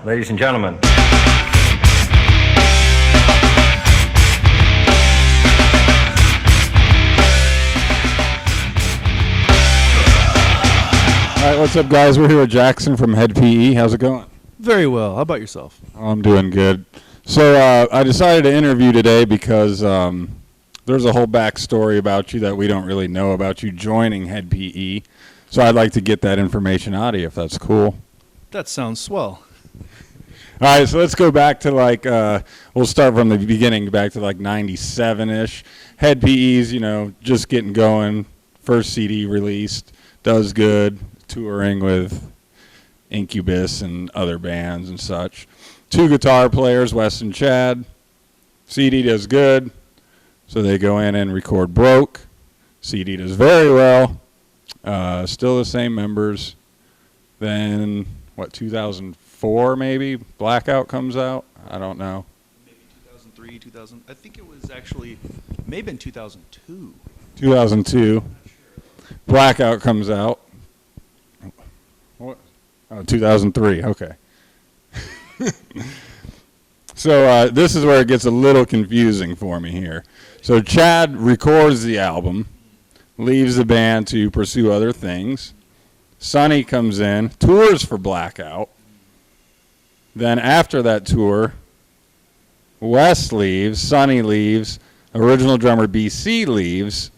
Ladies and gentlemen. All right, what's up, guys? We're here with Jackson from Head PE. How's it going? Very well. How about yourself? I'm doing good. So I decided to interview today because there's a whole backstory about you that we don't really know about you joining Head PE. So I'd like to get that information out of you, if that's cool. That sounds swell. All right, so let's go back to we'll start from the beginning, back to like 97-ish. Head PE's, just getting going. First CD released, does good, touring with Incubus and other bands and such. 2 guitar players, Wes and Chad. CD does good, so they go in and record Broke. CD does very well. Still the same members. Then, 2004 maybe? Blackout comes out? I don't know. Maybe 2003, 2000. I think it was actually maybe in 2002. 2002. Blackout comes out. What? Oh, 2003. Okay. So this is where it gets a little confusing for me here. So Chad records the album, leaves the band to pursue other things. Sonny comes in, tours for Blackout. Then after that tour, Wes leaves, Sonny leaves, original drummer BC leaves.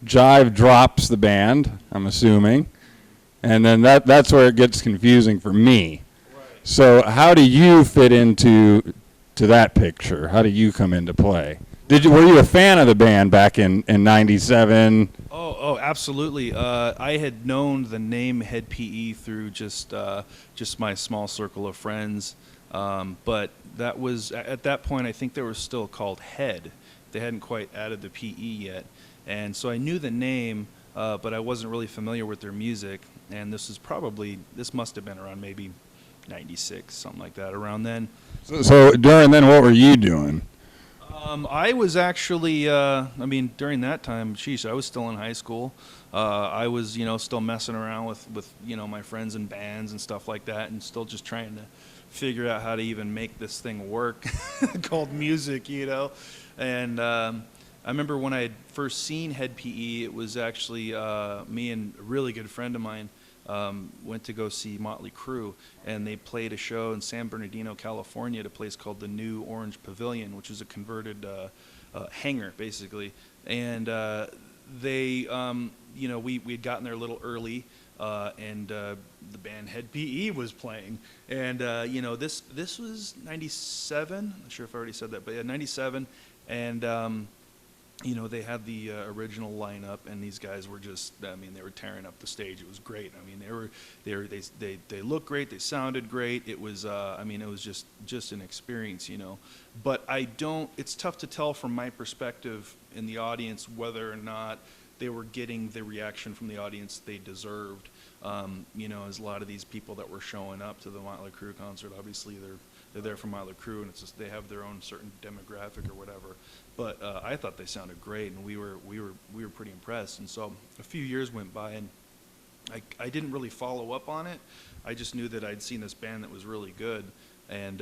Jive drops the band, I'm assuming. And then that's where it gets confusing for me. So how do you fit into that picture? How do you come into play? Were you a fan of the band back in 97? Oh, absolutely. I had known the name Head PE through just my small circle of friends. But that was, at that point, I think they were still called Head. They hadn't quite added the PE yet. And so I knew the name, but I wasn't really familiar with their music. And this must have been around maybe 96, something like that, around then. So during then, what were you doing? I was actually, during that time, I was still in high school. I was, still messing around with my friends and bands and stuff like that, and still just trying to figure out how to even make this thing work called music, And I remember when I had first seen Head PE, it was actually me and a really good friend of mine went to go see Motley Crue, and they played a show in San Bernardino, California, at a place called the New Orange Pavilion, which is a converted hangar, basically. And we had gotten there a little early, and the band Head PE was playing. And this was 97. I'm not sure if I already said that, but yeah, 97. And they had the original lineup, and these guys were they were tearing up the stage. It was great. They looked great. They sounded great. It was, it was just an experience, But it's tough to tell from my perspective in the audience whether or not they were getting the reaction from the audience they deserved. As a lot of these people that were showing up to the Motley Crue concert, obviously they're there for Motley Crue, and it's just they have their own certain demographic or whatever. But I thought they sounded great, and we were pretty impressed. And so a few years went by, and I didn't really follow up on it. I just knew that I'd seen this band that was really good, and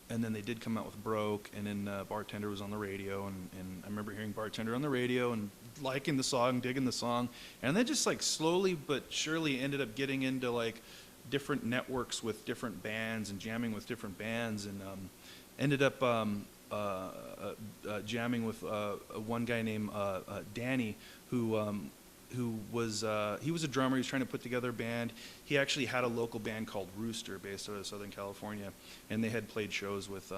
then they did come out with Broke, and then Bartender was on the radio, and I remember hearing Bartender on the radio and liking the song, digging the song, and then just slowly but surely ended up getting into different networks with different bands and jamming with different bands, and ended up jamming with one guy named Danny, who was he was a drummer. He was trying to put together a band. He actually had a local band called Rooster, based out of Southern California, and they had played shows with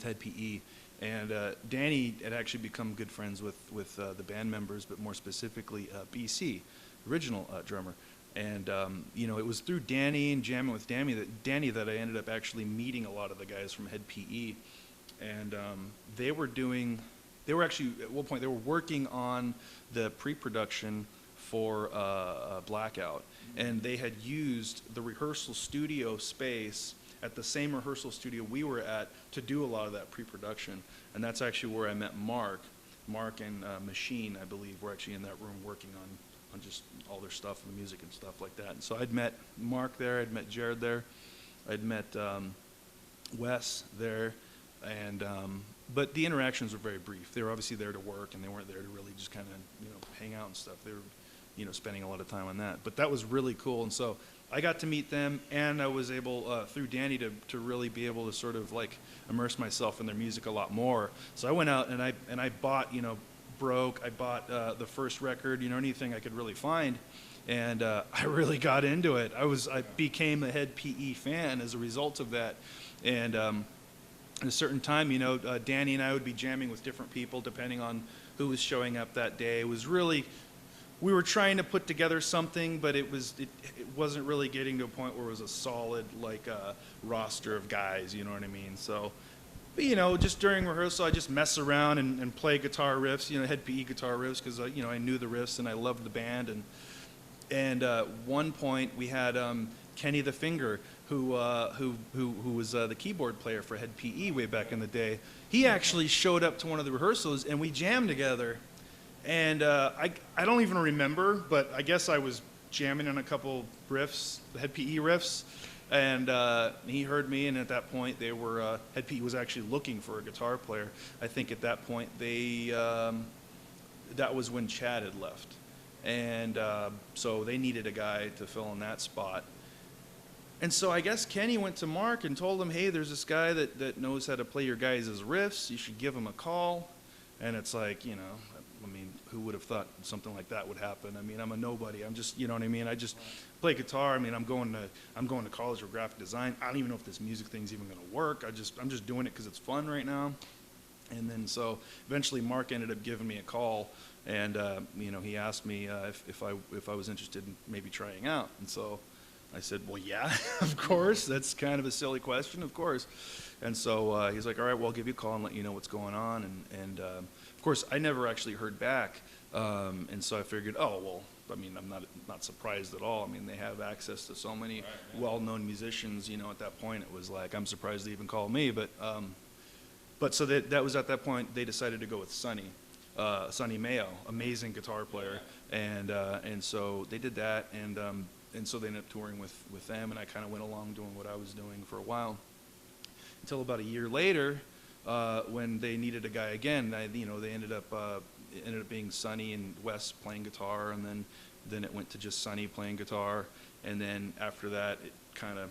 Head PE. And Danny had actually become good friends with the band members, but more specifically BC, original drummer. And it was through Danny and jamming with Danny that I ended up actually meeting a lot of the guys from Head PE. And they were actually, at one point, they were working on the pre-production for Blackout. And they had used the rehearsal studio space at the same rehearsal studio we were at to do a lot of that pre-production. And that's actually where I met Mark. Mark and Machine, I believe, were actually in that room working on just all their stuff, the music and stuff like that. And so I'd met Mark there, I'd met Jared there. I'd met Wes there, and but the interactions were very brief. They were obviously there to work, and they weren't there to really just kind of hang out and stuff. They were spending a lot of time on that. But that was really cool, and so I got to meet them, and I was able through Danny to really be able to sort of like immerse myself in their music a lot more. So I went out and I bought Broke. I bought the first record, anything I could really find. And I really got into it. I became a Hed PE fan as a result of that. And at a certain time, Danny and I would be jamming with different people depending on who was showing up that day. It was really, we were trying to put together something, but it wasn't really getting to a point where it was a solid roster of guys. You know what I mean? So, but, just during rehearsal, I just mess around and play guitar riffs. Hed PE guitar riffs because I knew the riffs and I loved the band. And one point we had Kenny the Finger, who was the keyboard player for Hed PE way back in the day. He actually showed up to one of the rehearsals and we jammed together. And I don't even remember, but I guess I was jamming on a couple riffs, the Hed PE riffs, and he heard me. And at that point, Hed PE was actually looking for a guitar player. I think at that point that was when Chad had left. And so they needed a guy to fill in that spot. And so I guess Kenny went to Mark and told him, hey, there's this guy that knows how to play your guys' riffs. You should give him a call. And it's like, who would have thought something like that would happen? I'm a nobody. I'm just, you know what I mean? I just play guitar. I'm going to college for graphic design. I don't even know if this music thing's even going to work. I'm just doing it because it's fun right now. And then so eventually Mark ended up giving me a call. And he asked me if I was interested in maybe trying out, and so I said, well, yeah, of course. That's kind of a silly question, of course. And so he's like, all right, well, I'll give you a call and let you know what's going on. And of course, I never actually heard back, and so I figured, oh, well, I'm not surprised at all. They have access to so many well-known musicians. At that point, it was like I'm surprised they even called me. But so that was at that point they decided to go with Sonny Mayo, amazing guitar player, and so they did that, and so they ended up touring with them, and I kind of went along doing what I was doing for a while, until about a year later, when they needed a guy again. They ended up being Sonny and Wes playing guitar, and then it went to just Sonny playing guitar, and then after that, it kind of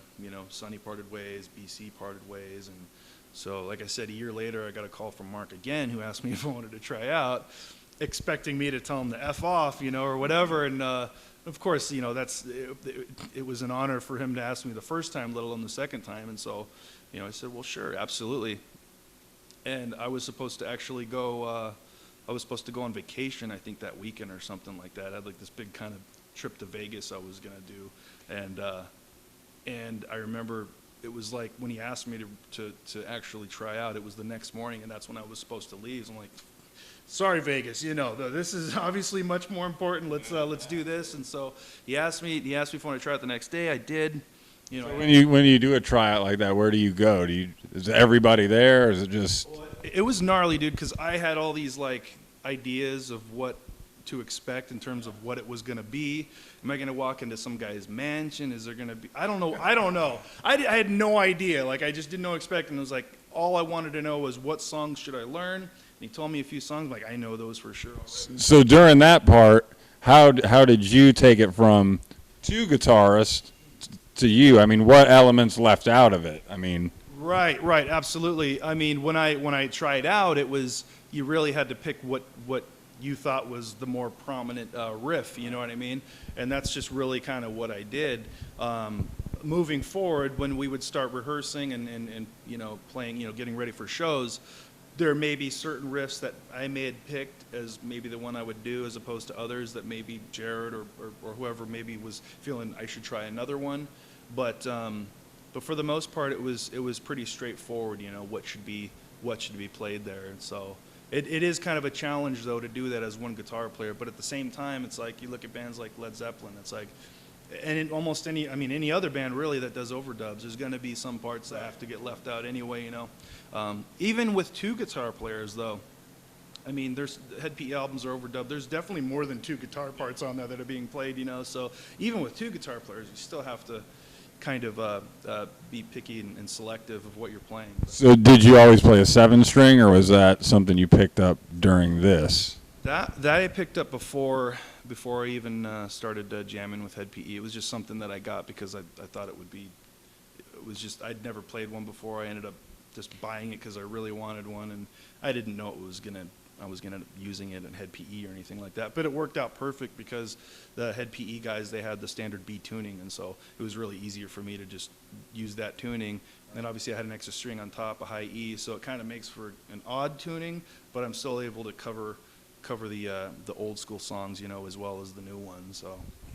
Sonny parted ways, BC parted ways, and so, like I said, a year later, I got a call from Mark again, who asked me if I wanted to try out, expecting me to tell him to F off, or whatever. And of course, it was an honor for him to ask me the first time, let alone the second time. And so, I said, well, sure, absolutely. And I was supposed to actually go. I was supposed to go on vacation, I think that weekend or something like that. I had like this big kind of trip to Vegas I was gonna do, and I remember. It was like when he asked me to actually try out, it was the next morning, and that's when I was supposed to leave. So I'm like, sorry, Vegas, this is obviously much more important. Let's do this. And so he asked me if I wanted to try it the next day. I did. So when you do a tryout like that, where do you go? Is everybody there, or is it just? It was gnarly, dude, because I had all these ideas of what to expect in terms of what it was going to be. Am I going to walk into some guy's mansion? Is there going to be, I don't know. I had no idea. I just didn't know expect. And it was like, all I wanted to know was what songs should I learn? And he told me a few songs. I'm like, I know those for sure already. So during that part, how did you take it from two guitarists to you? What elements left out of it? Right, absolutely. When I tried out, it was, you really had to pick what you thought was the more prominent riff, you know what I mean? And that's just really kind of what I did. Moving forward, when we would start rehearsing and playing, getting ready for shows, there may be certain riffs that I may have picked as maybe the one I would do, as opposed to others that maybe Jared or whoever maybe was feeling I should try another one. But for the most part, it was pretty straightforward, what should be played there. And so it is kind of a challenge, though, to do that as one guitar player. But at the same time, it's like you look at bands like Led Zeppelin. It's like, and in almost any other band really that does overdubs, there's going to be some parts that have to get left out anyway. Even with two guitar players, though. There's Hed PE albums are overdubbed. There's definitely more than two guitar parts on there that are being played. So even with two guitar players, you still have to kind of be picky and selective of what you're playing. So did you always play a 7-string, or was that something you picked up during this? That I picked up before I even started jamming with Hed PE. It was just something that I got because I thought it would be. It was just I'd never played one before. I ended up just buying it because I really wanted one, and I didn't know I was gonna end up using it in Hed PE or anything like that. But it worked out perfect because the Hed PE guys, they had the standard B tuning, and so it was really easier for me to just use that tuning. And obviously I had an extra string on top, a high E, so it kind of makes for an odd tuning, but I'm still able to cover the old school songs, you know, as well as the new ones.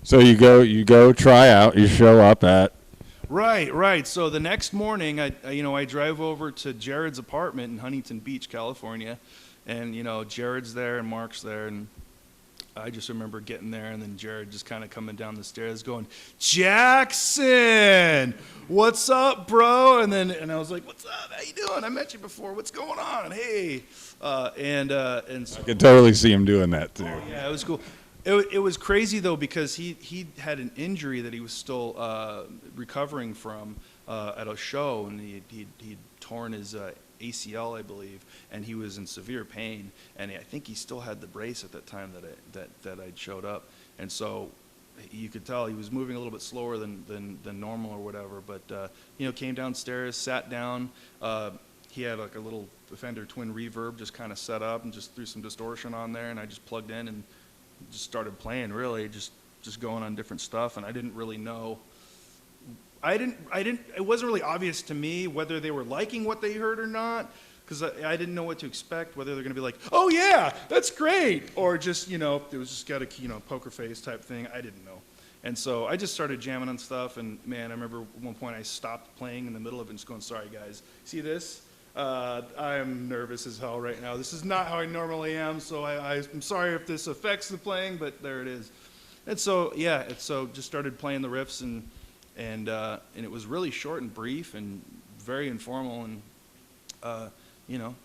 So you go try out, you show up at. Right. So the next morning, I drive over to Jared's apartment in Huntington Beach, California, and Jared's there and Mark's there, and I just remember getting there, and then Jared just kind of coming down the stairs, going, "Jackson, what's up, bro?" And I was like, "What's up? How you doing? I met you before. What's going on? Hey." And so, I could totally see him doing that too. oh, yeah, it was cool. It was crazy though because he had an injury that he was still recovering from at a show, and he'd torn his ACL, I believe, and he was in severe pain. And I think he still had the brace at that time that I'd showed up, and so you could tell he was moving a little bit slower than normal or whatever. But came downstairs, sat down. He had like a little Fender Twin Reverb just kind of set up and just threw some distortion on there, and I just plugged in and just started playing, really just going on different stuff. And I didn't really know. It wasn't really obvious to me whether they were liking what they heard or not, because I didn't know what to expect, whether they're going to be like, "Oh yeah, that's great," or just, it was just got a, poker face type thing. I didn't know. And so I just started jamming on stuff, and man, I remember at one point I stopped playing in the middle of it and just going, "Sorry guys, see this? I'm nervous as hell right now. This is not how I normally am, so I'm sorry if this affects the playing, but there it is." And so, just started playing the riffs, and it was really short and brief and very informal, and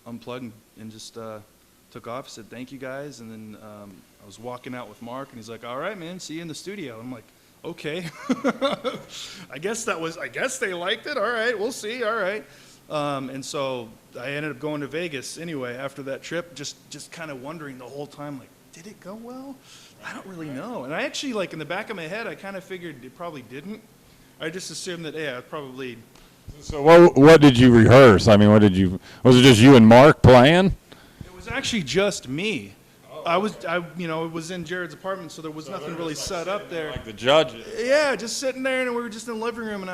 unplugged and just took off. I said, "Thank you guys," and then I was walking out with Mark, and he's like, "All right, man, see you in the studio." I'm like, "Okay." I guess they liked it. All right, we'll see. All right. And so I ended up going to Vegas anyway after that trip, just kind of wondering the whole time, like, did it go well? I don't really know. And I actually, like, in the back of my head, I kind of figured it probably didn't. I just assumed that, yeah, it probably. So what did you rehearse? I mean, was it just you and Mark playing? It was actually just me. I was in Jared's apartment, so there was nothing really set up there. Like the judges. Yeah, just sitting there, and we were just in the living room, and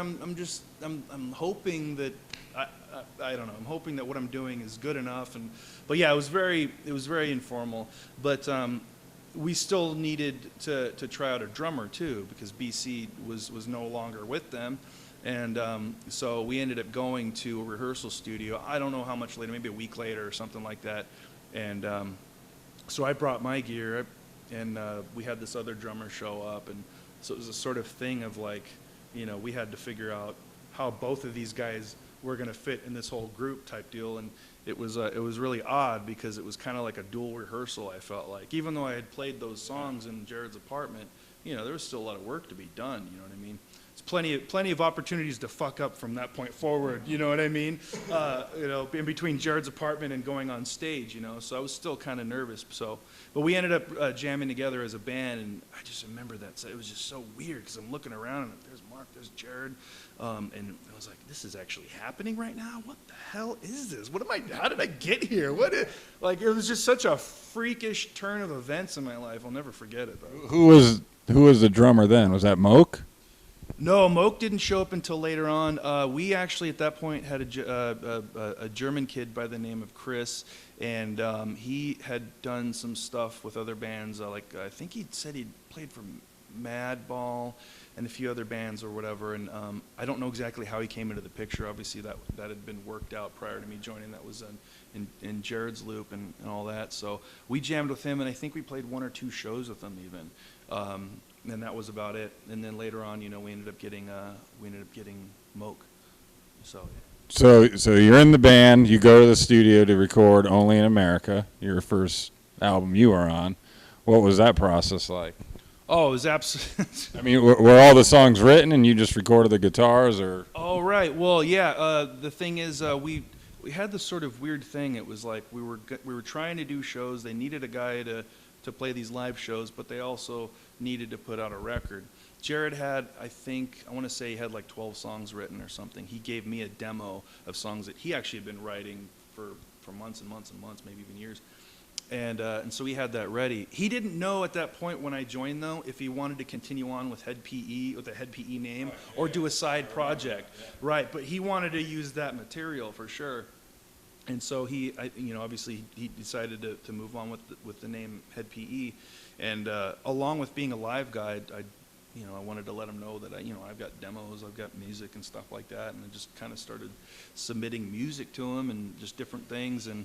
I'm hoping that. I don't know. I'm hoping that what I'm doing is good enough, but yeah, it was very informal. But we still needed to try out a drummer too, because BC was no longer with them, and so we ended up going to a rehearsal studio. I don't know how much later, maybe a week later or something like that, and so I brought my gear, and we had this other drummer show up, and so it was a sort of thing of like, we had to figure out how both of these guys were going to fit in this whole group type deal. And it was really odd because it was kind of like a dual rehearsal, I felt like. Even though I had played those songs in Jared's apartment, there was still a lot of work to be done, you know what I mean? It's plenty of opportunities to fuck up from that point forward, you know what I mean? In between Jared's apartment and going on stage, so I was still kind of nervous. But we ended up jamming together as a band, and I just remember that. It was just so weird because I'm looking around, and there's Mark, there's Jared, and I was like, this is actually happening right now? What the hell is this? How did I get here? It was just such a freakish turn of events in my life. I'll never forget it, though. Who was the drummer then? Was that Moke? No, Moke didn't show up until later on. We actually, at that point, had a German kid by the name of Chris, and he had done some stuff with other bands. I think he said he'd played for Madball and a few other bands or whatever. And I don't know exactly how he came into the picture. Obviously, that had been worked out prior to me joining. That was in Jared's loop and all that. So we jammed with him, and I think we played 1 or 2 shows with him even. And that was about it. And then later on, we ended up getting Moke. So you're in the band. You go to the studio to record Only in America, your first album you were on. What was that process like? Oh, it was absolutely. I mean, were all the songs written and you just recorded the guitars, or? Oh, right. Well, yeah. The thing is, we had this sort of weird thing. It was like we were trying to do shows. They needed a guy to play these live shows, but they also needed to put out a record. Jared had, I want to say he had like 12 songs written or something. He gave me a demo of songs that he actually had been writing for months and months and months, maybe even years. And so he had that ready. He didn't know at that point when I joined, though, if he wanted to continue on with Head PE, with the Head PE name, or do a side project. Right, but he wanted to use that material for sure. And so obviously he decided to move on with the name Head PE. And along with being a live guy, I wanted to let him know that I've got demos, I've got music and stuff like that. And I just kind of started submitting music to him and just different things. And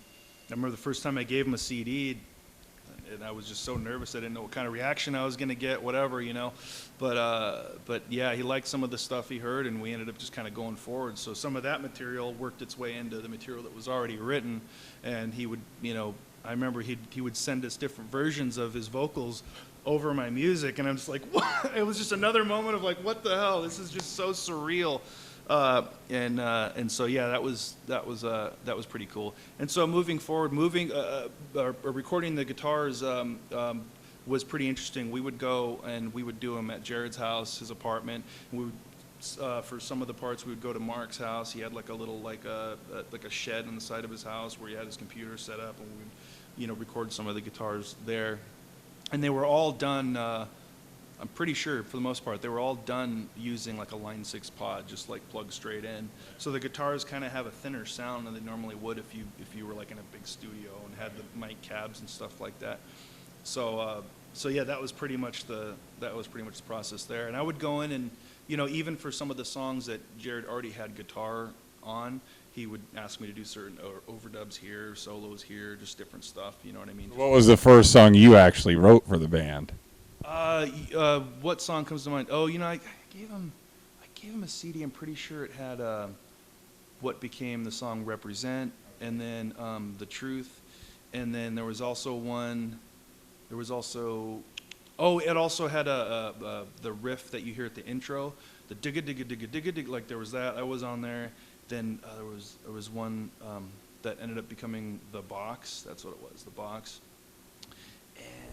I remember the first time I gave him a CD, and I was just so nervous. I didn't know what kind of reaction I was going to get, whatever, But yeah, he liked some of the stuff he heard, and we ended up just kind of going forward. So some of that material worked its way into the material that was already written, and he would, I remember he would send us different versions of his vocals over my music, and I'm just like, what? It was just another moment of like, what the hell? This is just so surreal. And so yeah, that was pretty cool. And so moving forward, recording the guitars was pretty interesting. We would go and we would do them at Jared's house, his apartment. And we would, for some of the parts, we would go to Mark's house. He had like a little like a shed on the side of his house where he had his computer set up, and we would record some of the guitars there. And they were all done. I'm pretty sure, for the most part, they were all done using like a Line 6 pod, just like plugged straight in. So the guitars kind of have a thinner sound than they normally would if you were like in a big studio and had the mic cabs and stuff like that. So yeah, that was pretty much the process there. And I would go in and even for some of the songs that Jared already had guitar on, he would ask me to do certain overdubs here, solos here, just different stuff. You know what I mean? What was the first song you actually wrote for the band? What song comes to mind? Oh, I gave him a CD. I'm pretty sure it had what became the song "Represent," and then "The Truth," and then there was also one. There was also, it also had the riff that you hear at the intro, the digga digga digga digga digga. Like there was that. I was on there. Then there was one that ended up becoming "The Box." That's what it was, "The Box."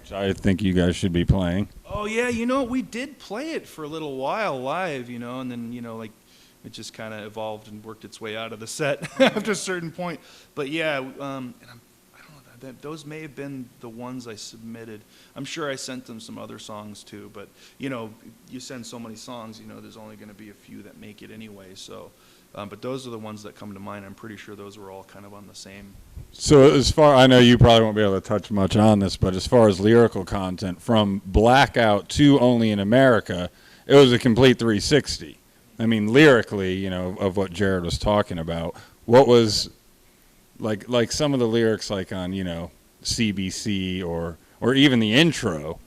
Which I think you guys should be playing. Oh yeah, we did play it for a little while live, and then like it just kind of evolved and worked its way out of the set after a certain point. But yeah, and I don't know, those may have been the ones I submitted. I'm sure I sent them some other songs too, but you send so many songs, there's only going to be a few that make it anyway. So, but those are the ones that come to mind. I'm pretty sure those were all kind of on the same. So I know you probably won't be able to touch much on this, but as far as lyrical content, from Blackout to Only in America, it was a complete 360. I mean, lyrically, of what Jared was talking about, what was like some of the lyrics like on, CBC or even the intro.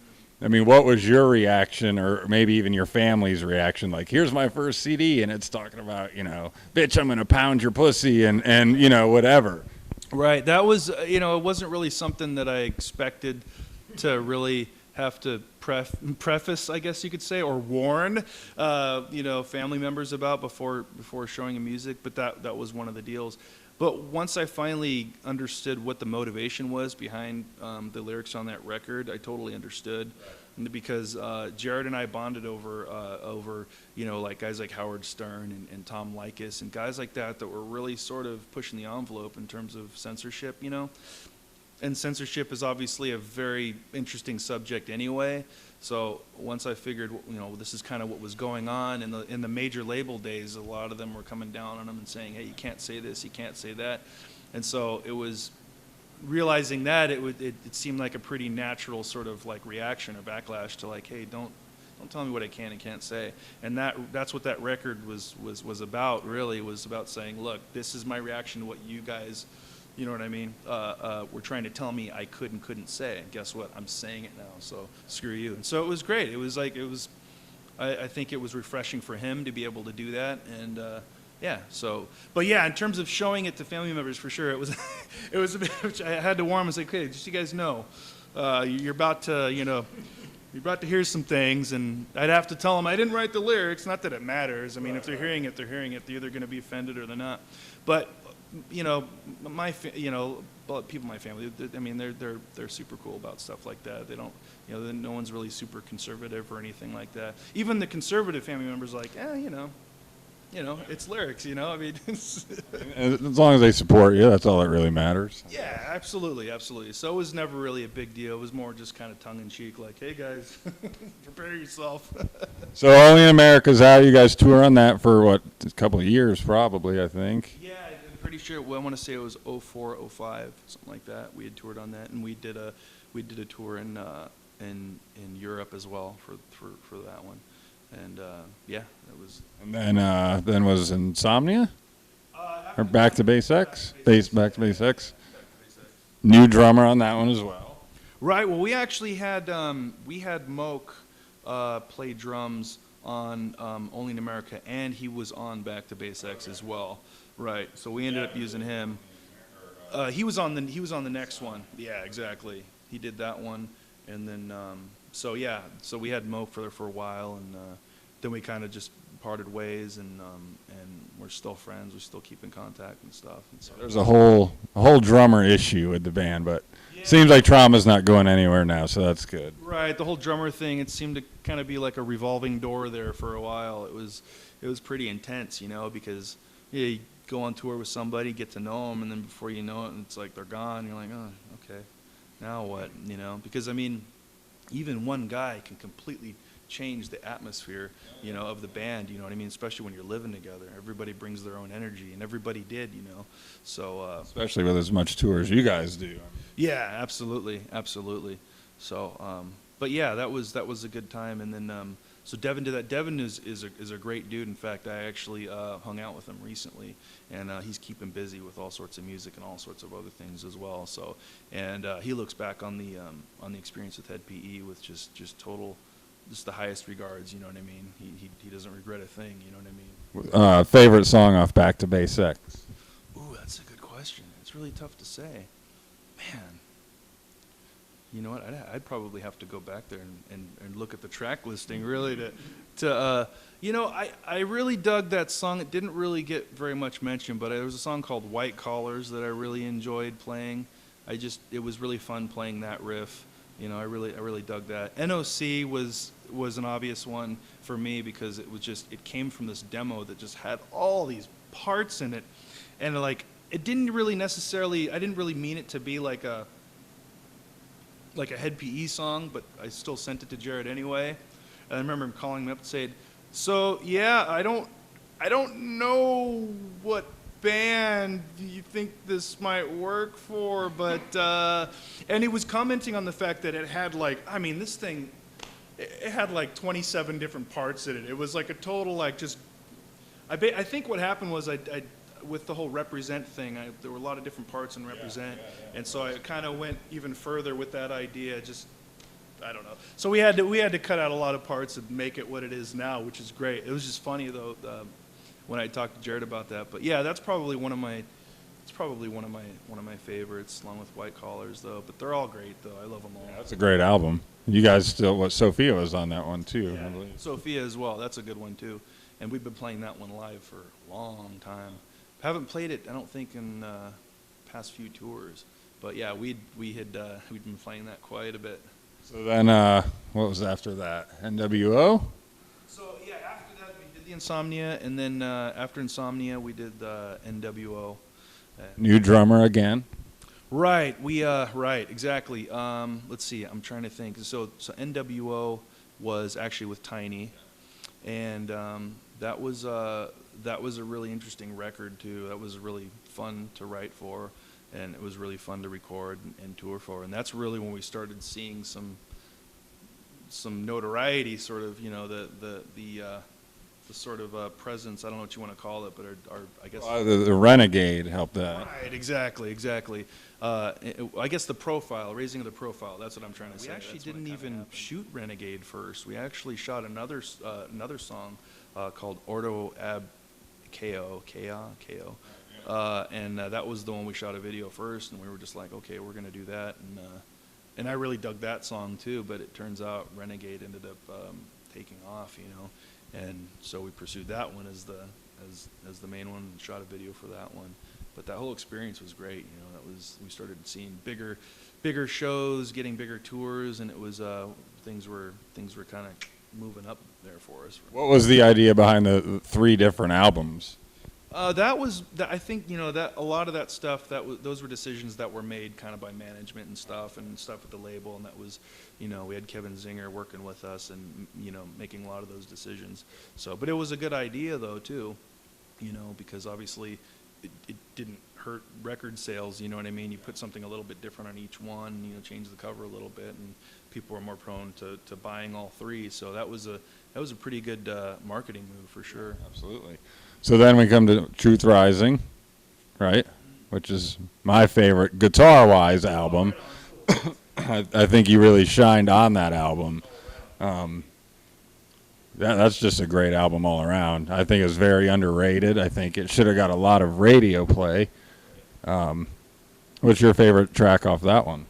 I mean, what was your reaction, or maybe even your family's reaction? Like, here's my first CD, and it's talking about, bitch, I'm going to pound your pussy and whatever. Right. That was, it wasn't really something that I expected to really have to preface, I guess you could say, or warn, family members about before showing them music. But that was one of the deals. But once I finally understood what the motivation was behind the lyrics on that record, I totally understood. Because Jared and I bonded over like guys like Howard Stern and Tom Likas and guys like that were really sort of pushing the envelope in terms of censorship, And censorship is obviously a very interesting subject anyway. So once I figured, this is kind of what was going on in the major label days, a lot of them were coming down on them and saying, hey, you can't say this, you can't say that. And so it was realizing that it seemed like a pretty natural sort of like reaction or backlash to like, hey, don't tell me what I can and can't say. And that's what that record was about, really, was about saying, look, this is my reaction to what you guys, you know what I mean, were trying to tell me I could and couldn't say. And guess what? I'm saying it now, so screw you. And so it was great. I think it was refreshing for him to be able to do that. And yeah, so, but yeah, in terms of showing it to family members, for sure, it was a bit, I had to warn them and say, okay, just so you guys know, you're about to, you're about to hear some things, and I'd have to tell them I didn't write the lyrics. Not that it matters. I mean, if they're hearing it, they're hearing it. They're either going to be offended or they're not. But you know, people in my family, I mean, they're super cool about stuff like that. They don't, you know, no one's really super conservative or anything like that. Even the conservative family members are like, it's lyrics, I mean. As long as they support you, that's all that really matters. Yeah, absolutely, absolutely. So it was never really a big deal. It was more just kind of tongue-in-cheek, like, hey, guys, prepare yourself. So Only in America's out. You guys tour on that for, what, a couple of years probably, I think. Yeah, I'm pretty sure, well, I want to say it was 04, 05, something like that. We had toured on that, and we did a tour in Europe as well for that one. And yeah, it was. And then was Insomnia? Or Back to Basics? Back to Basics. New drummer on that one as well. Right. Well, we actually had Moke play drums on Only in America, and he was on Back to Basics as well. Right. So we ended up using him. He was on the next one. Yeah, exactly. He did that one, and then so we had Moke for a while, and then we kind of just parted ways, and we're still friends. We still keep in contact and stuff. And so There's a whole drummer issue with the band, but seems like Trauma's not going anywhere now, so that's good. Right, the whole drummer thing, it seemed to kind of be like a revolving door there for a while. It was pretty intense, because you go on tour with somebody, get to know them, and then before you know it, it's like they're gone. You're like, oh, okay, now what? Because I mean, even one guy can completely change the atmosphere, of the band. You know what I mean? Especially when you're living together, everybody brings their own energy, and everybody did, So Especially with as much tour as you guys do. yeah, absolutely, absolutely. So, but yeah, that was a good time. And then so Devin did that. Devin is a great dude. In fact, I actually hung out with him recently, and he's keeping busy with all sorts of music and all sorts of other things as well. So, and he looks back on the experience with Head PE with just the highest regards. You know what I mean? He doesn't regret a thing. You know what I mean? Favorite song off Back to Basics? Ooh, that's a good question. It's really tough to say. Man, you know what? I'd probably have to go back there and look at the track listing really to I really dug that song. It didn't really get very much mentioned, but there was a song called White Collars that I really enjoyed playing. It was really fun playing that riff. I really dug that. NOC was an obvious one for me because it came from this demo that just had all these parts in it, and like it didn't really necessarily. I didn't really mean it to be like a Head PE song, but I still sent it to Jared anyway. And I remember him calling me up and saying, "So yeah, I don't know what band you think this might work for, but and he was commenting on the fact that it had this thing, it had 27 different parts in it. It was like a total just. I think what happened was I with the whole Represent thing, there were a lot of different parts in Represent, and so I kind of went even further with that idea. Just I don't know. So we had to cut out a lot of parts and make it what it is now, which is great. It was just funny though. When I talked to Jared about that, but yeah, that's probably one of my favorites, along with White Collars though. But they're all great though. I love them all. Yeah, that's a great album. You guys Sophia was on that one too, I believe. Sophia as well. That's a good one too, and we've been playing that one live for a long time. Haven't played it, I don't think, in past few tours, but yeah, we'd been playing that quite a bit. So then, what was after that? NWO. So yeah, after that we did the Insomnia, and then after Insomnia we did the NWO. New drummer again. Right, right, exactly. Let's see, I'm trying to think. So NWO was actually with Tiny, and that was a really interesting record too. That was really fun to write for, and it was really fun to record and tour for. And that's really when we started seeing some notoriety, sort of, the sort of presence. I don't know what you want to call it, but our I guess the Renegade helped that. Right, exactly. I guess the profile, raising of the profile. That's what I'm trying to say. We actually didn't even shoot Renegade first. We actually shot another song called Ordo Ab Ko, and that was the one we shot a video first, and we were just like, okay, we're gonna do that, and and I really dug that song too. But it turns out Renegade ended up taking off, you know, and so we pursued that one as the main one and shot a video for that one. But that whole experience was great, you know. We started seeing bigger shows, getting bigger tours, and it was things were kind of moving up there for us. What was the idea behind the 3 different albums? I think, you know, that a lot of that stuff, those were decisions that were made kind of by management and stuff at the label, and that was, you know, we had Kevin Zinger working with us and, you know, making a lot of those decisions. So, but it was a good idea though too, you know, because obviously it didn't hurt record sales, you know what I mean? You put something a little bit different on each one, you know, change the cover a little bit, and people were more prone to buying all 3. So that was a pretty good marketing move for sure. Absolutely. So then we come to Truth Rising, right? Which is my favorite guitar-wise album. I think you really shined on that album. That's just a great album all around. I think it's very underrated. I think it should have got a lot of radio play. What's your favorite track off that one?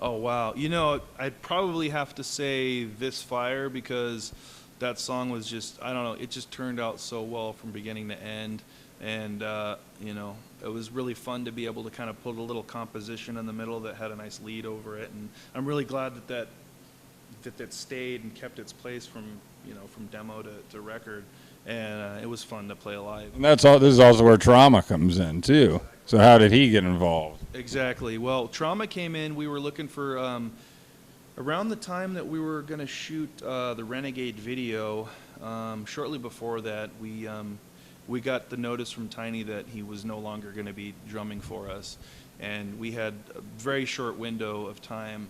Oh, wow. You know, I'd probably have to say This Fire, because that song was just, I don't know, it just turned out so well from beginning to end. And, you know, it was really fun to be able to kind of put a little composition in the middle that had a nice lead over it. And I'm really glad that stayed and kept its place from, you know, from demo to record. And it was fun to play live. And this is also where Trauma comes in, too. So how did he get involved? Exactly. Well, Trauma came in. We were looking for, around the time that we were going to shoot the Renegade video, shortly before that, we got the notice from Tiny that he was no longer going to be drumming for us. And we had a very short window of time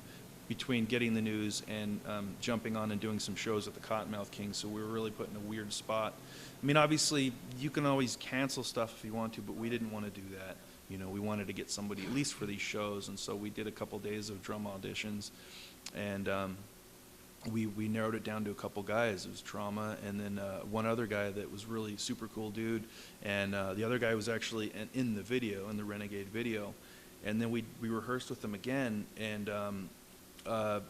between getting the news and jumping on and doing some shows at the Cottonmouth Kings, so we were really put in a weird spot. I mean, obviously, you can always cancel stuff if you want to, but we didn't want to do that. You know, we wanted to get somebody at least for these shows, and so we did a couple days of drum auditions, and we narrowed it down to a couple guys. It was Trauma, and then one other guy that was really super cool dude, and the other guy was actually in the video, in the Renegade video, and then we rehearsed with them again, and I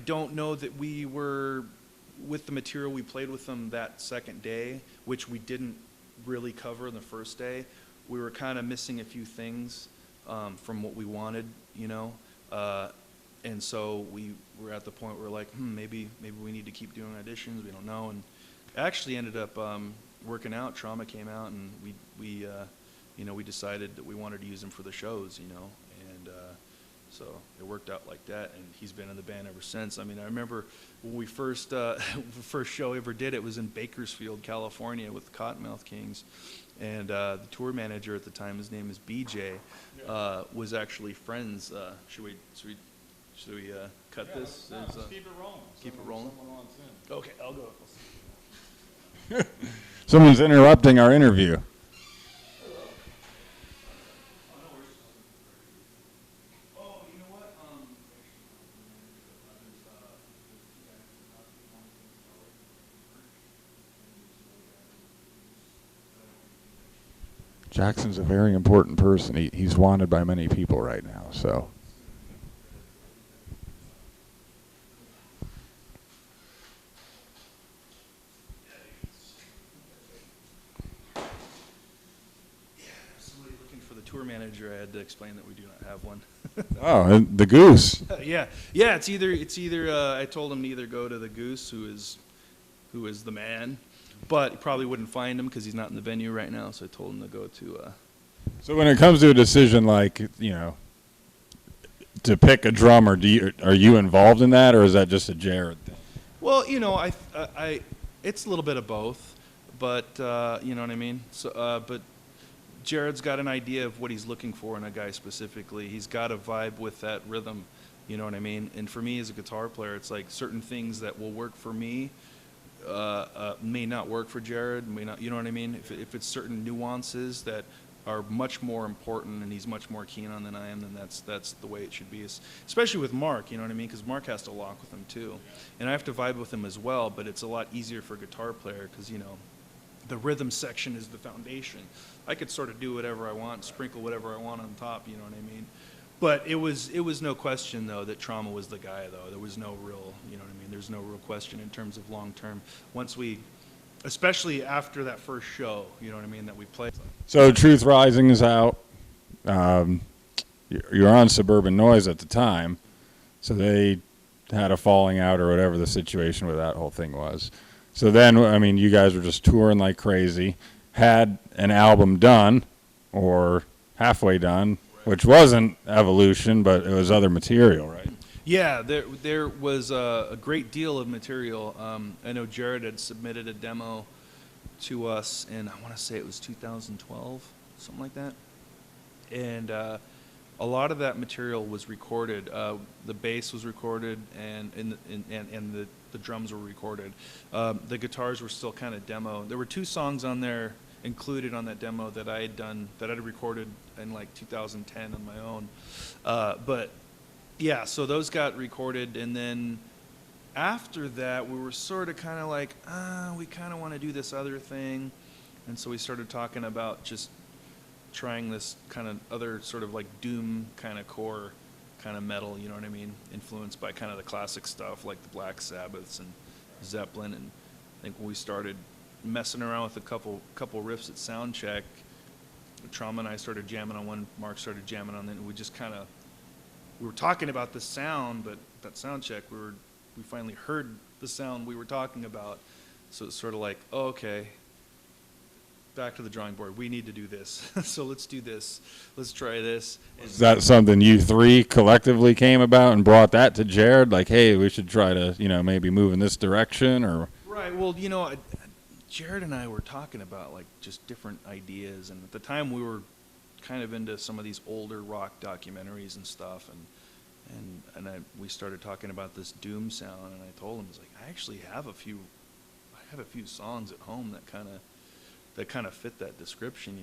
don't know that we were, with the material we played with them that second day, which we didn't really cover in the first day, we were kind of missing a few things from what we wanted, you know, and so we were at the point where we're like, maybe we need to keep doing auditions, we don't know, and actually ended up working out. Trauma came out, and we you know, we decided that we wanted to use him for the shows, you know, and so it worked out like that, and he's been in the band ever since. I mean, I remember when we first first show ever did, it was in Bakersfield, California, with the Cottonmouth Kings, and the tour manager at the time, his name is BJ, was actually friends. Should we cut this? No, just keep it rolling. Keep it rolling. Okay, I'll go. Someone's interrupting our interview. Jackson's a very important person. He's wanted by many people right now, so. Somebody looking for the tour manager, I had to explain that we do not have one. Oh, and the Goose. Yeah. It's either. I told him to either go to the Goose, who is the man, but probably wouldn't find him because he's not in the venue right now. So I told him to go to. So when it comes to a decision like, you know, to pick a drummer, are you involved in that, or is that just a Jared thing? Well, you know, it's a little bit of both, but you know what I mean. So, but Jared's got an idea of what he's looking for in a guy specifically. He's got a vibe with that rhythm, you know what I mean. And for me as a guitar player, it's like certain things that will work for me may not work for Jared. May not, you know what I mean. If it's certain nuances that are much more important and he's much more keen on than I am, then that's the way it should be. Especially with Mark, you know what I mean, because Mark has to lock with him too, and I have to vibe with him as well. But it's a lot easier for a guitar player because, you know, the rhythm section is the foundation. I could sort of do whatever I want, sprinkle whatever I want on top, you know what I mean. But it was no question though that Trauma was the guy though. There was no real, you know what I mean? There's no real question in terms of long term. Once we, especially after that first show, you know what I mean, that we played. So Truth Rising is out. You're on Suburban Noise at the time, so they had a falling out or whatever the situation with that whole thing was. So then, I mean, you guys were just touring like crazy, had an album done or halfway done, which wasn't Evolution, but it was other material, right? Yeah, there was a great deal of material. I know Jared had submitted a demo to us in, I want to say it was 2012, something like that. And a lot of that material was recorded. The bass was recorded, and the drums were recorded. The guitars were still kind of demo. There were 2 songs on there included on that demo that I had done, that I'd recorded in like 2010 on my own. But yeah, so those got recorded, and then after that, we were sort of kind of like, we kind of want to do this other thing, and so we started talking about just trying this kind of other sort of like doom kind of core kind of metal, you know what I mean, influenced by kind of the classic stuff like the Black Sabbaths and Zeppelin. And I think when we started messing around with a couple riffs at Soundcheck, Trauma and I started jamming on one, Mark started jamming on, then we just kind of, we were talking about the sound, but that Soundcheck, we finally heard the sound we were talking about. So it's sort of like, oh, okay, back to the drawing board. We need to do this. So let's do this. Let's try this. Is that something you 3 collectively came about and brought that to Jared? Like, hey, we should try to, maybe move in this direction, or? Right. Well, Jared and I were talking about like just different ideas, and at the time we were kind of into some of these older rock documentaries and stuff, and we started talking about this doom sound, and I told him, I was like, I actually have a few songs at home that kind of fit that description,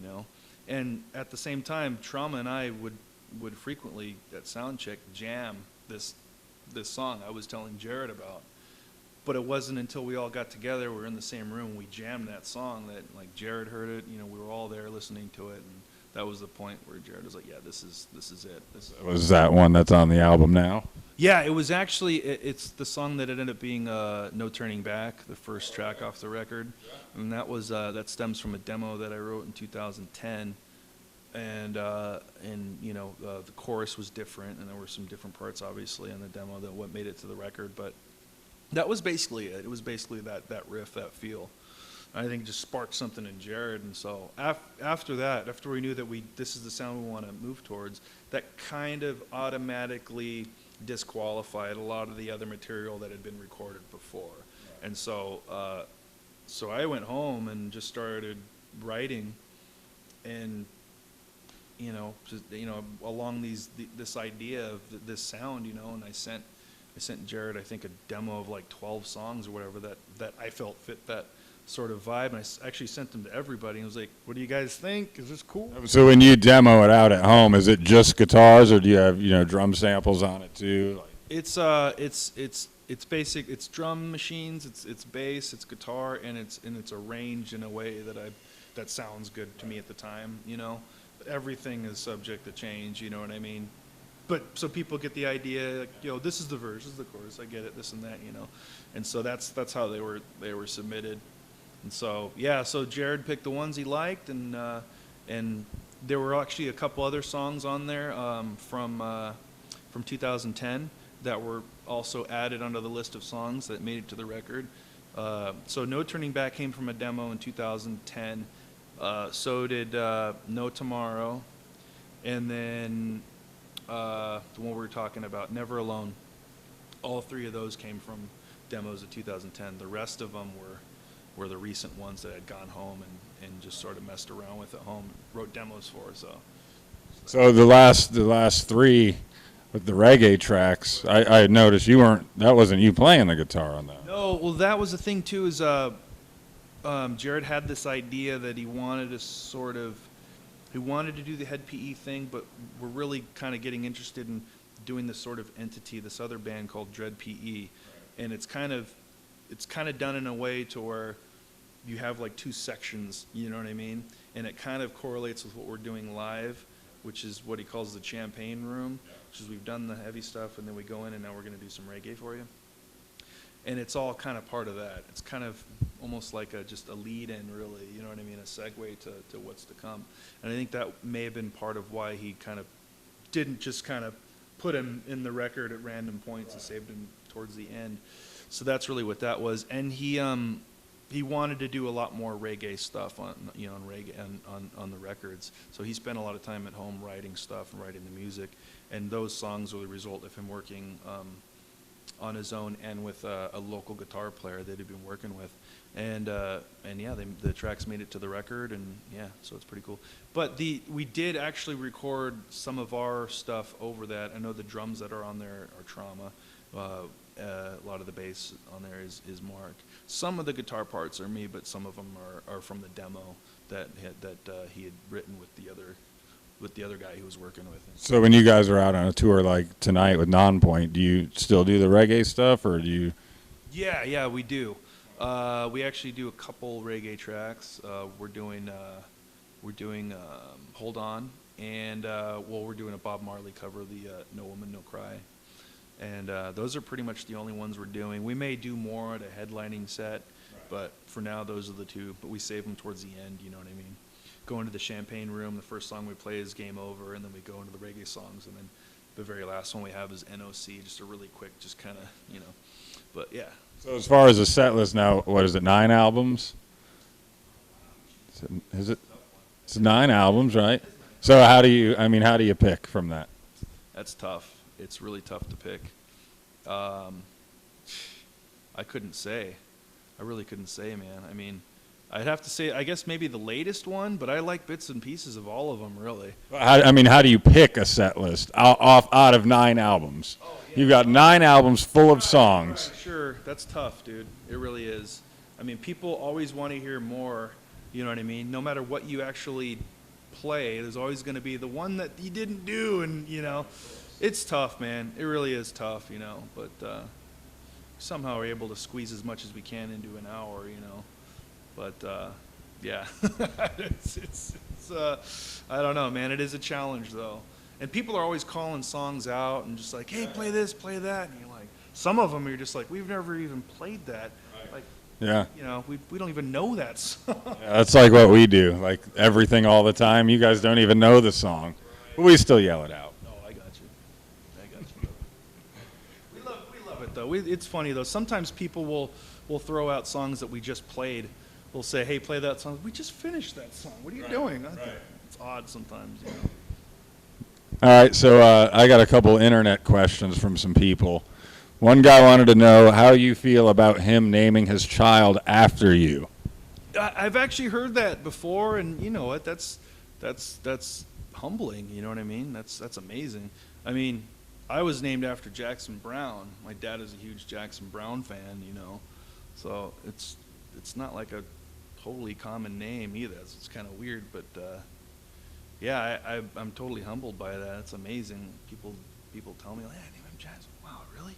And at the same time, Trauma and I would frequently at Soundcheck jam this song I was telling Jared about. But it wasn't until we all got together, we were in the same room, we jammed that song that like Jared heard it, we were all there listening to it, and that was the point where Jared was like, yeah, this is it. Was that one that's on the album now? Yeah, it was actually, it's the song that ended up being No Turning Back, the first track off the record. And that stems from a demo that I wrote in 2010. And the chorus was different, and there were some different parts, obviously, on the demo that what made it to the record. But that was basically it. It was basically that riff, that feel. I think it just sparked something in Jared. And so after that, after we knew that this is the sound we want to move towards, that kind of automatically disqualified a lot of the other material that had been recorded before. And so I went home and just started writing, and along this idea of this sound, and I sent Jared, I think, a demo of like 12 songs or whatever that I felt fit that sort of vibe, and I actually sent them to everybody, and I was like, what do you guys think? Is this cool? So when you demo it out at home, is it just guitars, or do you have drum samples on it too? It's basic. It's drum machines. It's bass. It's guitar, and it's arranged in a way that sounds good to me at the time. But everything is subject to change. You know what I mean? But so people get the idea. Like, this is the verse, this is the chorus. I get it. This and that. And so that's how they were submitted. And so so Jared picked the ones he liked, and there were actually a couple other songs on there from 2010 that were also added onto the list of songs that made it to the record. So No Turning Back came from a demo in 2010. So did No Tomorrow, and then the one we were talking about, Never Alone. All 3 of those came from demos of 2010. The rest of them were the recent ones that I had gone home and just sort of messed around with at home, wrote demos for. So the last 3 with the reggae tracks, I had noticed that wasn't you playing the guitar on that. No, well, that was the thing too, is Jared had this idea that he wanted to do the Head PE thing, but we're really kind of getting interested in doing this sort of entity, this other band called Dread PE, and it's kind of done in a way to where you have like 2 sections, you know what I mean? And it kind of correlates with what we're doing live. which is what he calls the champagne room, which is we've done the heavy stuff and then we go in and now we're going to do some reggae for you. And it's all kind of part of that. It's kind of almost like just a lead in, really, you know what I mean, a segue to what's to come. And I think that may have been part of why he kind of didn't just kind of put him in the record at random points and saved him towards the end. So that's really what that was. And he wanted to do a lot more reggae stuff on reggae on the records. So he spent a lot of time at home writing stuff and writing the music. And those songs were the result of him working on his own and with a local guitar player that he'd been working with. And yeah, the tracks made it to the record, and yeah, so it's pretty cool. But we did actually record some of our stuff over that. I know the drums that are on there are Trauma. A lot of the bass on there is Mark. Some of the guitar parts are me, but some of them are from the demo that he had written with the other guy he was working with. So when you guys are out on a tour like tonight with Nonpoint, do you still do the reggae stuff, or do you? Yeah, we do. We actually do a couple reggae tracks. We're doing Hold On, and we're doing a Bob Marley cover, the No Woman No Cry. And those are pretty much the only ones we're doing. We may do more at a headlining set, but for now those are the two. But we save them towards the end, you know what I mean? Go into the champagne room, the first song we play is Game Over, and then we go into the reggae songs, and then the very last one we have is NOC, just a really quick, just kind of, but yeah. So as far as the set list now, what is it, 9 albums? Is it? It's 9 albums, right? So how do you pick from that? That's tough. It's really tough to pick. I couldn't say. I really couldn't say, man. I mean, I'd have to say, I guess maybe the latest one, but I like bits and pieces of all of them, really. How do you pick a set list out of 9 albums? Oh, yeah. You've got 9 albums full of songs. Right, sure, that's tough, dude. It really is. I mean, people always want to hear more, you know what I mean? No matter what you actually play, there's always going to be the one that you didn't do, and, it's tough, man. It really is tough, but somehow we're able to squeeze as much as we can into an hour, But yeah, it's I don't know, man. It is a challenge, though. And people are always calling songs out and just like, hey, play this, play that. And you're like, some of them you're just like, we've never even played that. Like, yeah. We don't even know that song. Yeah, that's like what we do, like everything all the time. You guys don't even know the song, but we still yell it out. Oh, I got you. We love it, though. It's funny, though. Sometimes people will throw out songs that we just played. We'll say, hey, play that song. We just finished that song. What are you doing? Right. It's odd sometimes, All right, so I got a couple internet questions from some people. One guy wanted to know how you feel about him naming his child after you. I've actually heard that before, and you know what? That's humbling. You know what I mean? That's amazing. I mean, I was named after Jackson Browne. My dad is a huge Jackson Browne fan. So it's not like a totally common name either. It's kind of weird, but yeah, I'm totally humbled by that. It's amazing. People tell me, like, "Hey, I named him Jackson." Wow, really?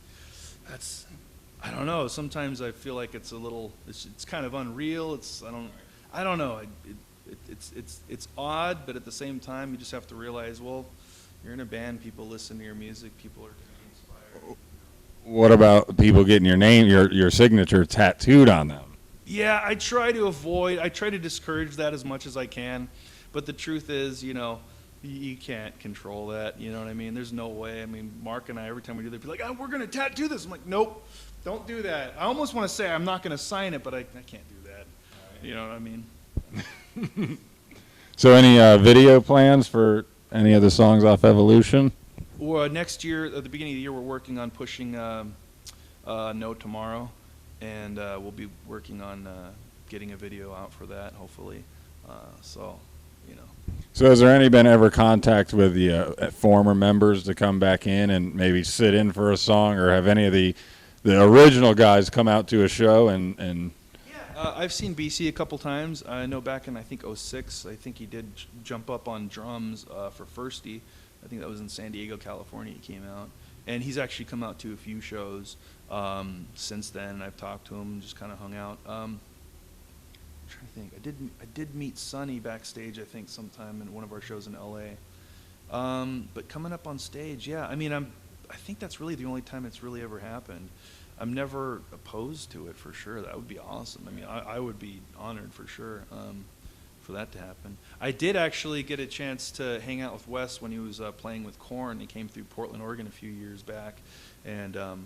I don't know. Sometimes I feel like it's a little. It's kind of unreal. I don't know. It's odd, but at the same time, you just have to realize, well, you're in a band. People listen to your music. People are going to be inspired. What about people getting your name, your signature tattooed on them? Yeah, I try to discourage that as much as I can, but the truth is, you can't control that, you know what I mean? There's no way. I mean, Mark and I, every time we do that, we're like, we're going to tattoo this. I'm like, nope, don't do that. I almost want to say I'm not going to sign it, but I can't do that. Right. You know what I mean? So any video plans for any of the songs off Evolution? Well, next year, at the beginning of the year, we're working on pushing No Tomorrow. And we'll be working on getting a video out for that, hopefully. So has there been ever contact with the former members to come back in and maybe sit in for a song, or have any of the original guys come out to a show and? Yeah, I've seen BC a couple times. I know back in, I think, 2006, I think he did jump up on drums for Firsty. I think that was in San Diego, California. He came out. And he's actually come out to a few shows since then. I've talked to him, just kind of hung out. I'm trying to think. I did meet Sonny backstage, I think, sometime in one of our shows in LA. But coming up on stage, yeah, I mean, I think that's really the only time it's really ever happened. I'm never opposed to it for sure. That would be awesome. I mean, I would be honored for sure for that to happen. I did actually get a chance to hang out with Wes when he was playing with Korn. He came through Portland, Oregon a few years back, and a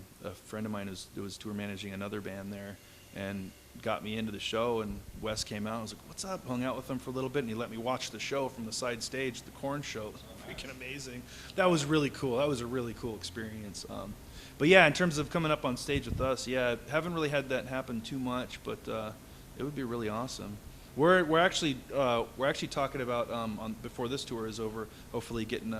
friend of mine was tour managing another band there, and got me into the show. And Wes came out. I was like, "What's up?" Hung out with him for a little bit, and he let me watch the show from the side stage, the Korn show. It was freaking amazing. That was really cool. That was a really cool experience. But yeah, in terms of coming up on stage with us, yeah, haven't really had that happen too much, but it would be really awesome. We're actually talking about before this tour is over, hopefully getting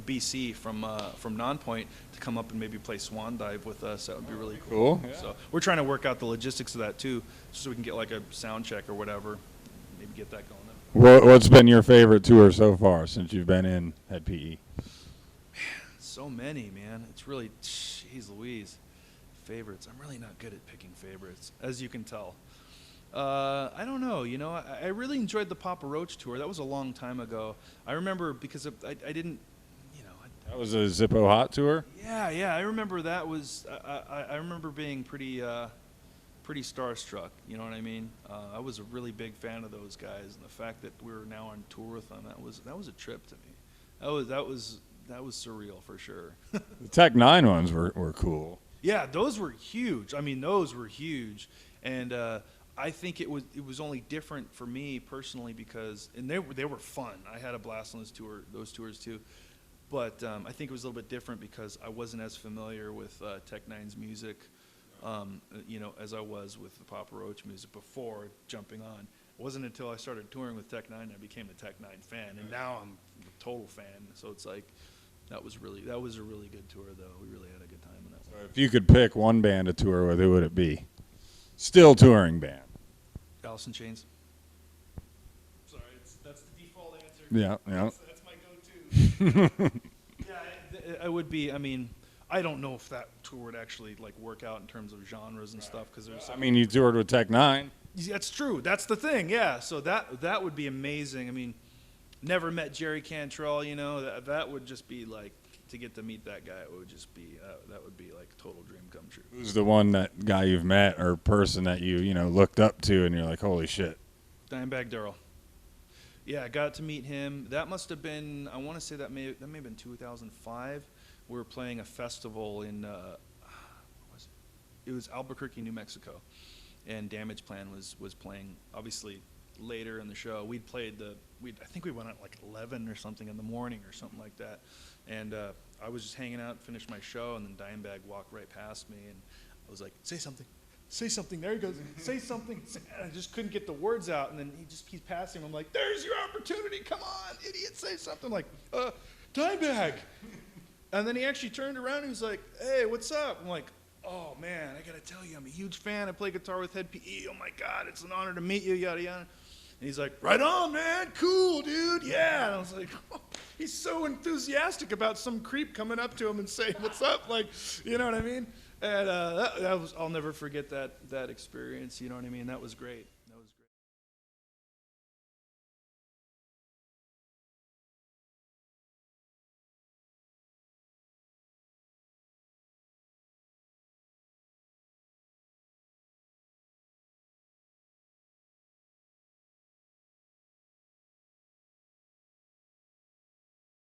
BC from Nonpoint to come up and maybe play Swan Dive with us. That would be really cool. Cool. Yeah. So we're trying to work out the logistics of that too, so we can get like a sound check or whatever, maybe get that going. What's been your favorite tour so far since you've been in at PE? So many, man. It's really, jeez Louise, favorites. I'm really not good at picking favorites, as you can tell. I don't know. You know, I really enjoyed the Papa Roach tour. That was a long time ago. I remember because I didn't, you know. That was a Zippo Hot tour? Yeah. I remember that was. I remember being pretty starstruck. You know what I mean? I was a really big fan of those guys, and the fact that we were now on tour with them, that was a trip to me. That was surreal for sure. The Tech 9 ones were cool. Yeah, those were huge. I mean, those were huge, and I think it was only different for me personally because they were fun. I had a blast on those tours too, but I think it was a little bit different because I wasn't as familiar with Tech 9's music, you know, as I was with the Papa Roach music before jumping on. It wasn't until I started touring with Tech 9 I became a Tech 9 fan, and now I'm a total fan. So it's like that was a really good tour though. We really had a good time in that one. If you could pick one band to tour with, who would it be? Still touring band. Alice in Chains. Sorry, that's the default answer. Yeah. That's my go-to. Yeah, it would be. I mean, I don't know if that tour would actually like work out in terms of genres and stuff because there's. I mean, you toured with Tech 9. That's true. That's the thing. Yeah. So that would be amazing. I mean, never met Jerry Cantrell. You know, that would just be like to get to meet that guy. It would just be that would be like a total dream come true. Who's the one that guy you've met or person that you looked up to and you're like, holy shit? Dimebag Darrell. Yeah, I got to meet him. That must have been. I want to say that may have been 2005. We were playing a festival in. It was Albuquerque, New Mexico, and Damage Plan was playing. Obviously, later in the show, I think we went at like 11 or something in the morning or something like that, and I was just hanging out, finished my show, and then Dimebag walked right past me, and I was like, "Say something." Say something. There he goes. Say something. And I just couldn't get the words out, and then he just keeps passing. I'm like, "There's your opportunity. Come on, idiot. Say something." Like, Dimebag. And then he actually turned around and he was like, "Hey, what's up?" I'm like, "Oh man, I gotta tell you, I'm a huge fan. I play guitar with Head PE. Oh my God, it's an honor to meet you. Yada yada." And he's like, "Right on, man. Cool, dude. Yeah." And I was like, oh, he's so enthusiastic about some creep coming up to him and saying, "What's up?" Like, you know what I mean? And that was, I'll never forget that experience. You know what I mean? That was great.